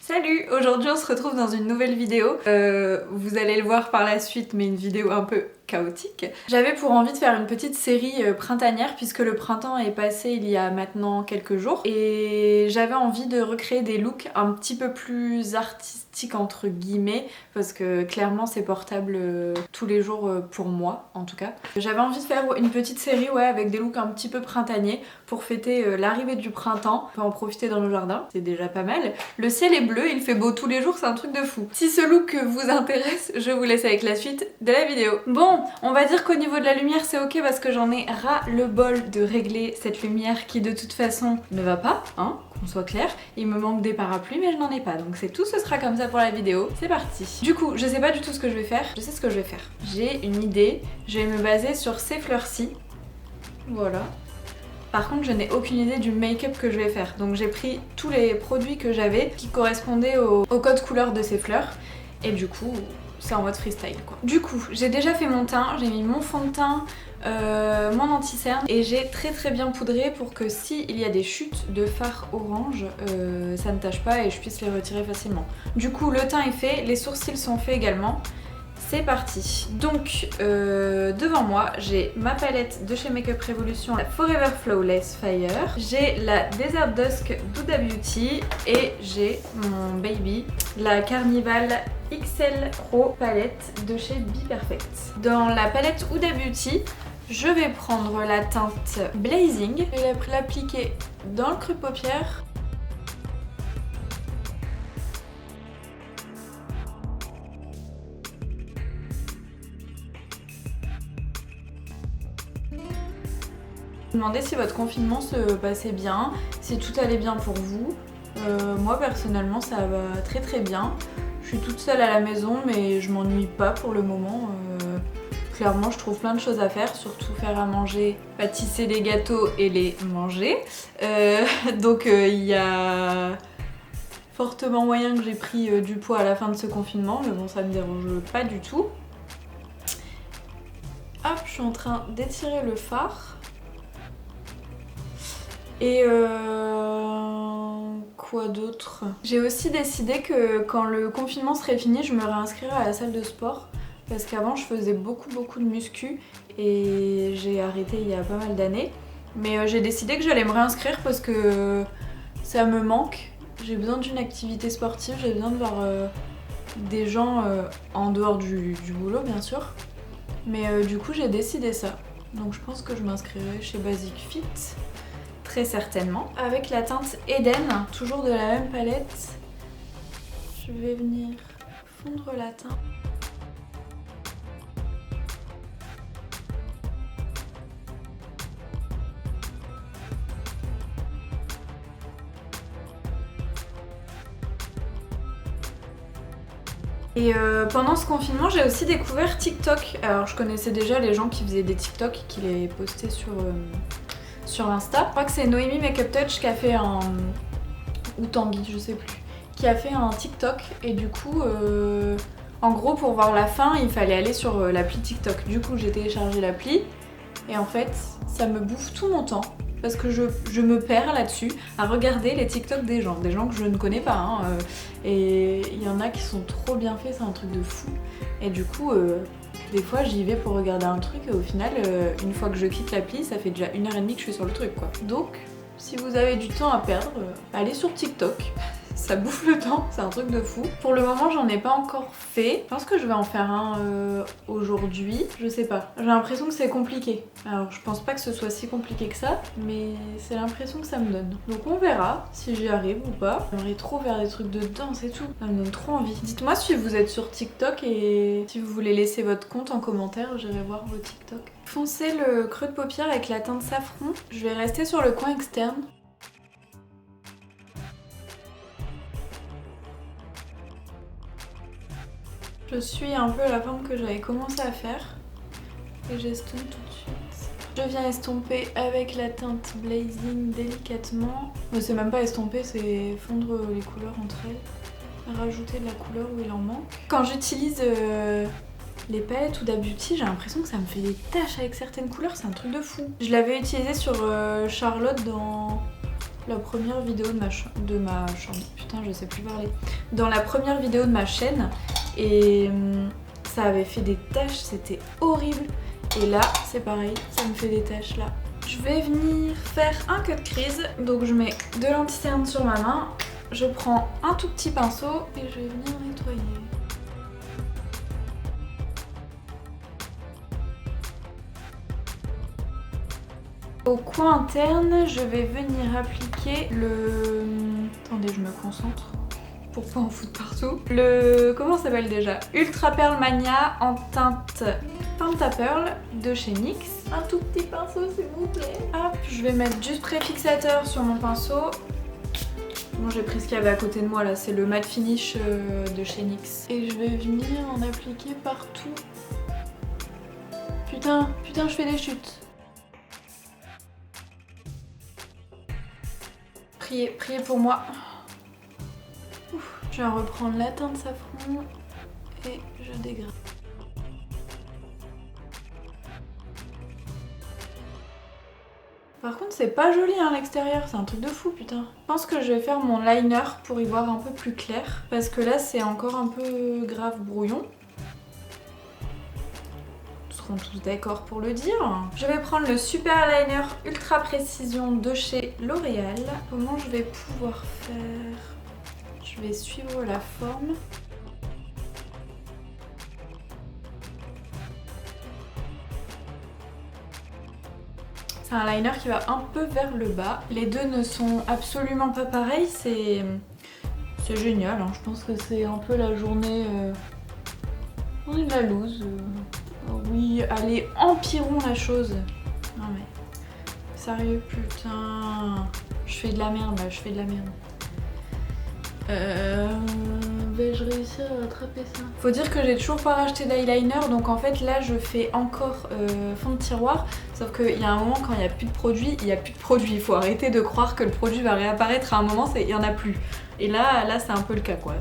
Salut! Aujourd'hui on se retrouve dans une nouvelle vidéo. Vous allez le voir par la suite, mais une vidéo un peu chaotique. J'avais pour envie de faire une petite série printanière puisque le printemps est passé il y a maintenant quelques jours et j'avais envie de recréer des looks un petit peu plus artistiques entre guillemets parce que clairement c'est portable tous les jours pour moi en tout cas. J'avais envie de faire une petite série avec des looks un petit peu printaniers pour fêter l'arrivée du printemps. On peut en profiter dans le jardin, c'est déjà pas mal. Le ciel est bleu, il fait beau tous les jours, c'est un truc de fou. Si ce look vous intéresse, je vous laisse avec la suite de la vidéo. Bon, on va dire qu'au niveau de la lumière c'est ok parce que j'en ai ras le bol de régler cette lumière qui de toute façon ne va pas, hein, qu'on soit clair. Il me manque des parapluies mais je n'en ai pas, donc c'est tout, ce sera comme ça pour la vidéo. C'est parti. Du coup, je sais pas du tout ce que je vais faire, je sais ce que je vais faire. J'ai une idée, je vais me baser sur ces fleurs-ci. Voilà. Par contre, je n'ai aucune idée du make-up que je vais faire. Donc j'ai pris tous les produits que j'avais qui correspondaient au code couleur de ces fleurs. Et du coup, c'est en mode freestyle quoi. Du coup, j'ai déjà fait mon teint, j'ai mis mon fond de teint, mon anti-cerne et j'ai très bien poudré pour que s'il y a des chutes de fard orange, ça ne tâche pas et je puisse les retirer facilement. Du coup, le teint est fait, les sourcils sont faits également. C'est parti. Donc devant moi j'ai ma palette de chez Makeup Revolution, la Forever Flawless Fire, j'ai la Desert Dusk d'Huda Beauty et j'ai mon baby, la Carnival XL Pro palette de chez Be Perfect. Dans la palette Huda Beauty, je vais prendre la teinte Blazing et l'appliquer dans le creux de paupière. Demandez si votre confinement se passait bien, si tout allait bien pour vous. Moi personnellement ça va très bien. Je suis toute seule à la maison mais je m'ennuie pas pour le moment. Clairement je trouve plein de choses à faire, surtout faire à manger, pâtisser des gâteaux et les manger. Donc il y a fortement moyen que j'ai pris du poids à la fin de ce confinement, mais bon ça me dérange pas du tout. Hop, je suis en train d'étirer le fard. Et quoi d'autre? J'ai aussi décidé que quand le confinement serait fini, je me réinscrirais à la salle de sport. Parce qu'avant je faisais beaucoup de muscu et j'ai arrêté il y a pas mal d'années. Mais j'ai décidé que j'allais me réinscrire parce que ça me manque. J'ai besoin d'une activité sportive, j'ai besoin de voir des gens en dehors du boulot bien sûr. Mais du coup j'ai décidé ça. Donc je pense que je m'inscrirai chez Basic Fit. Très certainement. Avec la teinte Eden, toujours de la même palette, je vais venir fondre la teinte. Et pendant ce confinement, j'ai aussi découvert TikTok. Alors je connaissais déjà les gens qui faisaient des TikTok et qui les postaient sur Insta. Je crois que c'est Noémie Makeup Touch qui a fait un... ou Tanguy, je sais plus. Qui a fait un TikTok et du coup, en gros pour voir la fin, il fallait aller sur l'appli TikTok. Du coup j'ai téléchargé l'appli et en fait ça me bouffe tout mon temps. Parce que je me perds là-dessus à regarder les TikTok des gens que je ne connais pas. Hein, et il y en a qui sont trop bien faits, c'est un truc de fou. Et du coup, des fois j'y vais pour regarder un truc et au final, une fois que je quitte l'appli, ça fait déjà 1h30 que je suis sur le truc quoi. Donc, si vous avez du temps à perdre, allez sur TikTok. Ça bouffe le temps, c'est un truc de fou. Pour le moment, j'en ai pas encore fait. Je pense que je vais en faire un aujourd'hui. Je sais pas. J'ai l'impression que c'est compliqué. Alors, je pense pas que ce soit si compliqué que ça, mais c'est l'impression que ça me donne. Donc, on verra si j'y arrive ou pas. J'aimerais trop faire des trucs de danse et tout. Ça me donne trop envie. Dites-moi si vous êtes sur TikTok et si vous voulez laisser votre compte en commentaire, j'irai voir vos TikTok. Foncez le creux de paupière avec la teinte safran. Je vais rester sur le coin externe. Je suis un peu la forme que j'avais commencé à faire et j'estompe tout de suite. Je viens estomper avec la teinte Blazing délicatement. Mais c'est même pas estomper, c'est fondre les couleurs entre elles. Rajouter de la couleur où il en manque. Quand j'utilise les palettes Huda Beauty, j'ai l'impression que ça me fait des taches avec certaines couleurs, c'est un truc de fou. Je l'avais utilisé sur Charlotte dans la première vidéo de ma chambre. Putain, je sais plus parler. Dans la première vidéo de ma chaîne et ça avait fait des taches, c'était horrible. Et là, c'est pareil, ça me fait des taches là. Je vais venir faire un cut crease. Donc je mets de l'anti-cerne sur ma main. Je prends un tout petit pinceau et je vais venir nettoyer. Au coin interne, je vais venir appliquer le... Attendez, je me concentre pour pas en foutre partout. Le... Comment ça s'appelle déjà? Ultra Pearl Mania en teinte Penta Pearl de chez NYX. Un tout petit pinceau s'il vous plaît. Hop, je vais mettre juste préfixateur sur mon pinceau. Bon, j'ai pris ce qu'il y avait à côté de moi là, c'est le matte finish de chez NYX. Et je vais venir en appliquer partout. Putain, je fais des chutes. Priez pour moi. Ouf. Je vais reprendre la teinte safran et je dégrade. Par contre c'est pas joli hein, l'extérieur, c'est un truc de fou putain. Je pense que je vais faire mon liner pour y voir un peu plus clair. Parce que là c'est encore un peu grave brouillon. Seront tous d'accord pour le dire. Je vais prendre le super liner ultra précision de chez L'Oréal. Comment je vais pouvoir faire? Je vais suivre la forme. C'est un liner qui va un peu vers le bas. Les deux ne sont absolument pas pareils, c'est génial. Hein. Je pense que c'est un peu la journée... On est de la loose. Oui, allez, empirons la chose. Non mais, sérieux, putain. Je fais de la merde là, je fais de la merde. Vais-je réussir à rattraper ça? Faut dire que j'ai toujours pas racheté d'eyeliner, donc en fait là je fais encore fond de tiroir. Sauf qu'il y a un moment quand il n'y a plus de produit, il n'y a plus de produit. Il faut arrêter de croire que le produit va réapparaître à un moment, il n'y en a plus. Et là c'est un peu le cas quoi.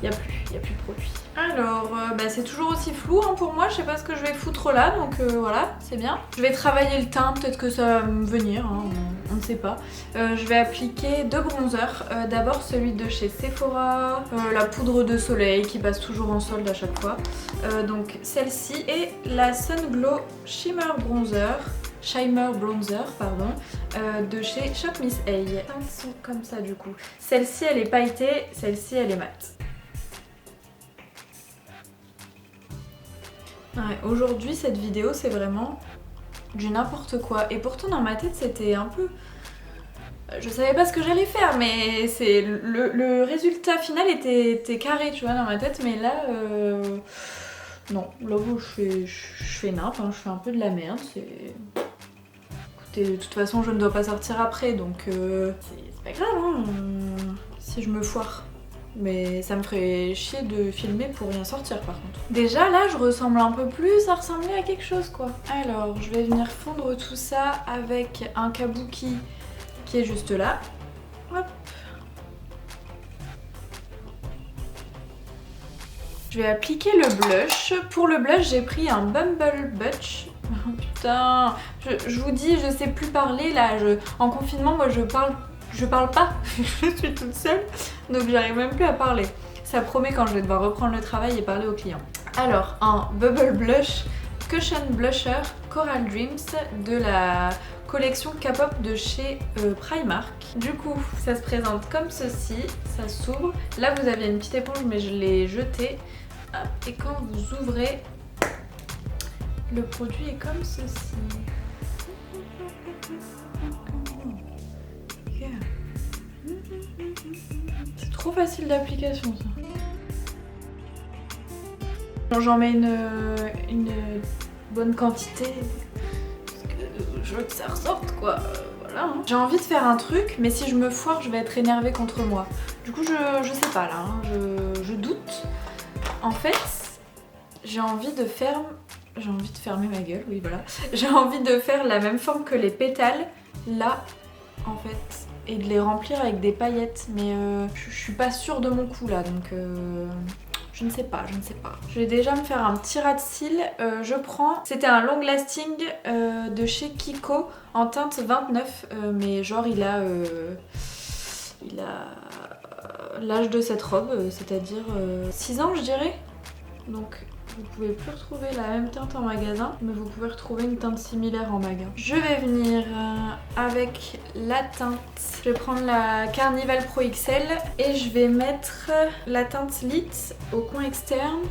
Il n'y a plus de produit. Alors, c'est toujours aussi flou hein, pour moi, je sais pas ce que je vais foutre là, donc voilà, c'est bien. Je vais travailler le teint, peut-être que ça va me venir, hein, on ne sait pas. Je vais appliquer deux bronzers, d'abord celui de chez Sephora, la poudre de soleil qui passe toujours en solde à chaque fois. Donc celle-ci et la Sun Glow Shimmer Bronzer. De chez Shop Miss A. Les teintes sont comme ça du coup. Celle-ci elle est pailletée, celle-ci elle est mate. Ouais, aujourd'hui cette vidéo c'est vraiment du n'importe quoi et pourtant dans ma tête c'était un peu... Je savais pas ce que j'allais faire mais c'est le résultat final était carré tu vois dans ma tête mais là non, là où je fais nimp, hein, je fais un peu de la merde, c'est... Écoutez, de toute façon je ne dois pas sortir après donc c'est pas grave hein, si je me foire. Mais ça me ferait chier de filmer pour rien sortir par contre. Déjà là je ressemble un peu plus à ressembler à quelque chose quoi. Alors je vais venir fondre tout ça avec un kabuki qui est juste là. Hop. Je vais appliquer le blush. Pour le blush j'ai pris un Bumble Butch. Putain, je vous dis je sais plus parler là. En confinement moi je parle pas, je suis toute seule, donc j'arrive même plus à parler. Ça promet quand je vais devoir reprendre le travail et parler aux clients. Alors, un Bubble Blush Cushion Blusher Coral Dreams de la collection K-pop de chez Primark. Du coup, ça se présente comme ceci, ça s'ouvre. Là, vous avez une petite éponge, mais je l'ai jetée. Hop, et quand vous ouvrez, le produit est comme ceci. C'est trop facile d'application ça. J'en mets une bonne quantité parce que je veux que ça ressorte quoi. Voilà. Hein. J'ai envie de faire un truc mais si je me foire je vais être énervée contre moi. Du coup je sais pas là, hein. Je doute. En fait j'ai envie de fermer ma gueule, oui voilà. J'ai envie de faire la même forme que les pétales là en fait. Et de les remplir avec des paillettes mais je suis pas sûre de mon coup là donc Je ne sais pas. Je vais déjà me faire un petit ras de cils. Je prends, c'était un long lasting de chez Kiko en teinte 29, mais genre il a l'âge de cette robe, c'est-à-dire 6 ans je dirais. Donc vous pouvez plus retrouver la même teinte en magasin, mais vous pouvez retrouver une teinte similaire en magasin. Je vais venir avec la teinte, je vais prendre la Carnival Pro XL et je vais mettre la teinte Lit au coin externe.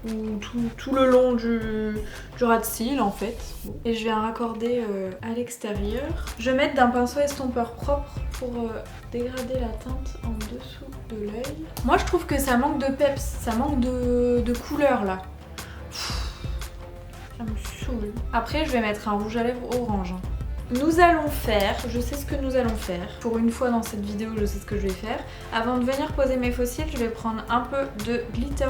Ou tout le long du ras de cils en fait. Et je vais en raccorder à l'extérieur. Je vais mettre d'un pinceau estompeur propre pour dégrader la teinte en dessous de l'œil. Moi je trouve que ça manque de peps, ça manque de couleur là. Ça me saoule. Après je vais mettre un rouge à lèvres orange. Nous allons faire, je sais ce que nous allons faire. Pour une fois dans cette vidéo, je sais ce que je vais faire. Avant de venir poser mes faux cils, je vais prendre un peu de glitter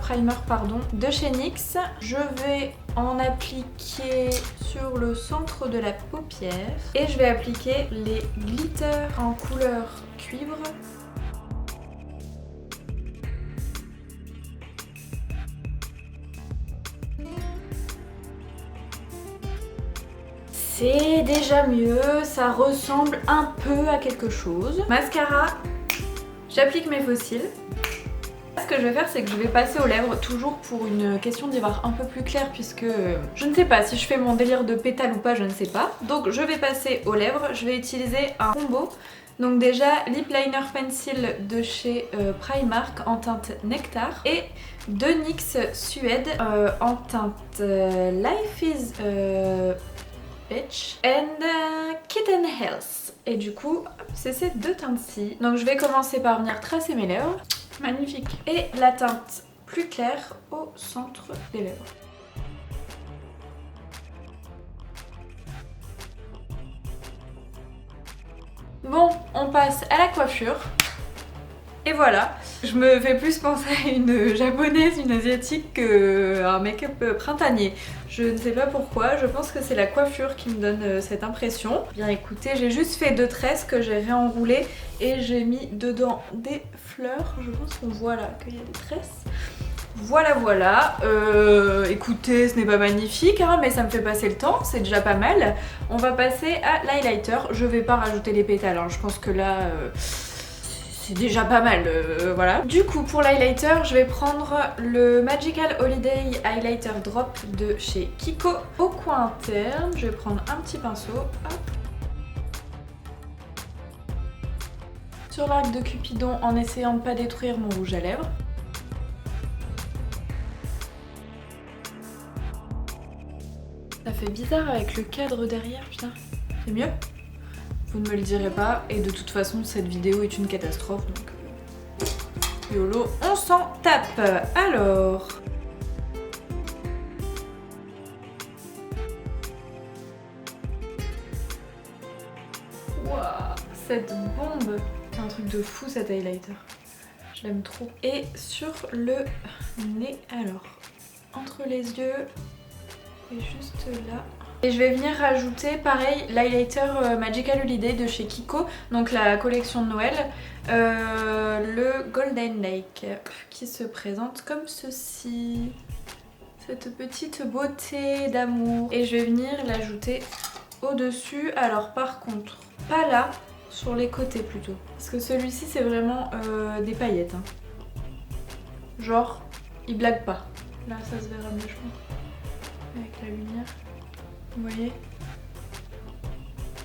primer pardon, de chez NYX. Je vais en appliquer sur le centre de la paupière. Et je vais appliquer les glitters en couleur cuivre. C'est déjà mieux, ça ressemble un peu à quelque chose. Mascara, j'applique mes faux cils. Ce que je vais faire, c'est que je vais passer aux lèvres, toujours pour une question d'y voir un peu plus clair, puisque je ne sais pas si je fais mon délire de pétale ou pas, je ne sais pas. Donc je vais passer aux lèvres, je vais utiliser un combo. Donc déjà, Lip Liner Pencil de chez Primark en teinte Nectar et de NYX Suède en teinte Life is... Bitch and Kitten Health. Et du coup, c'est ces deux teintes-ci. Donc je vais commencer par venir tracer mes lèvres. Magnifique. Et la teinte plus claire au centre des lèvres. Bon, on passe à la coiffure. Et voilà, je me fais plus penser à une japonaise, une asiatique qu'un make-up printanier. Je ne sais pas pourquoi, je pense que c'est la coiffure qui me donne cette impression. Bien écoutez, j'ai juste fait 2 tresses que j'ai réenroulées et j'ai mis dedans des fleurs. Je pense qu'on voit là qu'il y a des tresses. Voilà. Écoutez, ce n'est pas magnifique, hein, mais ça me fait passer le temps, c'est déjà pas mal. On va passer à l'highlighter. Je vais pas rajouter les pétales, hein. Je pense que là... c'est déjà pas mal, voilà. Du coup, pour l'highlighter, je vais prendre le Magical Holiday Highlighter Drop de chez Kiko. Au coin interne, je vais prendre un petit pinceau. Hop. Sur l'arc de Cupidon, en essayant de ne pas détruire mon rouge à lèvres. Ça fait bizarre avec le cadre derrière, putain. C'est mieux ? Vous ne me le direz pas, et de toute façon cette vidéo est une catastrophe, donc YOLO, on s'en tape. Alors, waouh, cette bombe, c'est un truc de fou cet highlighter, je l'aime trop. Et sur le nez, alors, entre les yeux et juste là. Et je vais venir rajouter pareil l'highlighter Magical Holiday de chez Kiko, donc la collection de Noël, le Golden Lake, qui se présente comme ceci. Cette petite beauté d'amour. Et je vais venir l'ajouter au-dessus, alors par contre, pas là, sur les côtés plutôt. Parce que celui-ci c'est vraiment des paillettes. Hein. Genre, il blague pas. Là ça se verra mieux je pense, avec la lumière. Vous voyez?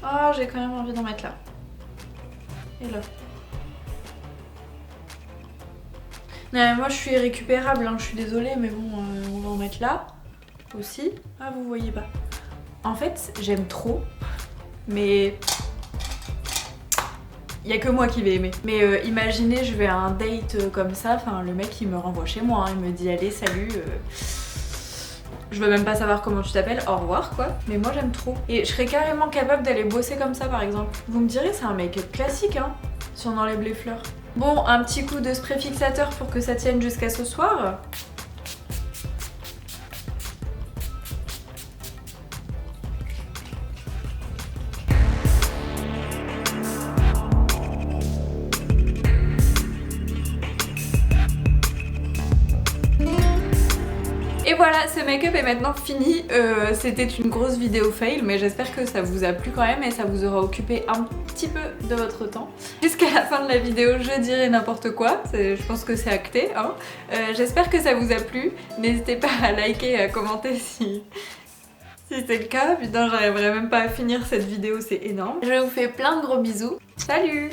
Oh, j'ai quand même envie d'en mettre là. Et là. Non, moi je suis récupérable, hein, je suis désolée, mais bon, on va en mettre là aussi. Ah, vous voyez pas. En fait, j'aime trop, mais il y a que moi qui vais aimer. Mais imaginez, je vais à un date comme ça, enfin le mec il me renvoie chez moi, hein, il me dit allez salut. Je veux même pas savoir comment tu t'appelles, au revoir quoi. Mais moi j'aime trop. Et je serais carrément capable d'aller bosser comme ça par exemple. Vous me direz, c'est un make-up classique hein, si on enlève les fleurs. Bon, un petit coup de spray fixateur pour que ça tienne jusqu'à ce soir. voilà, ce make-up est maintenant fini. C'était une grosse vidéo fail, mais j'espère que ça vous a plu quand même et ça vous aura occupé un petit peu de votre temps. Jusqu'à la fin de la vidéo, je dirai n'importe quoi. Je pense que c'est acté, hein. J'espère que ça vous a plu. N'hésitez pas à liker et à commenter si c'est le cas. Putain, j'arriverai même pas à finir cette vidéo, c'est énorme. Je vous fais plein de gros bisous. Salut!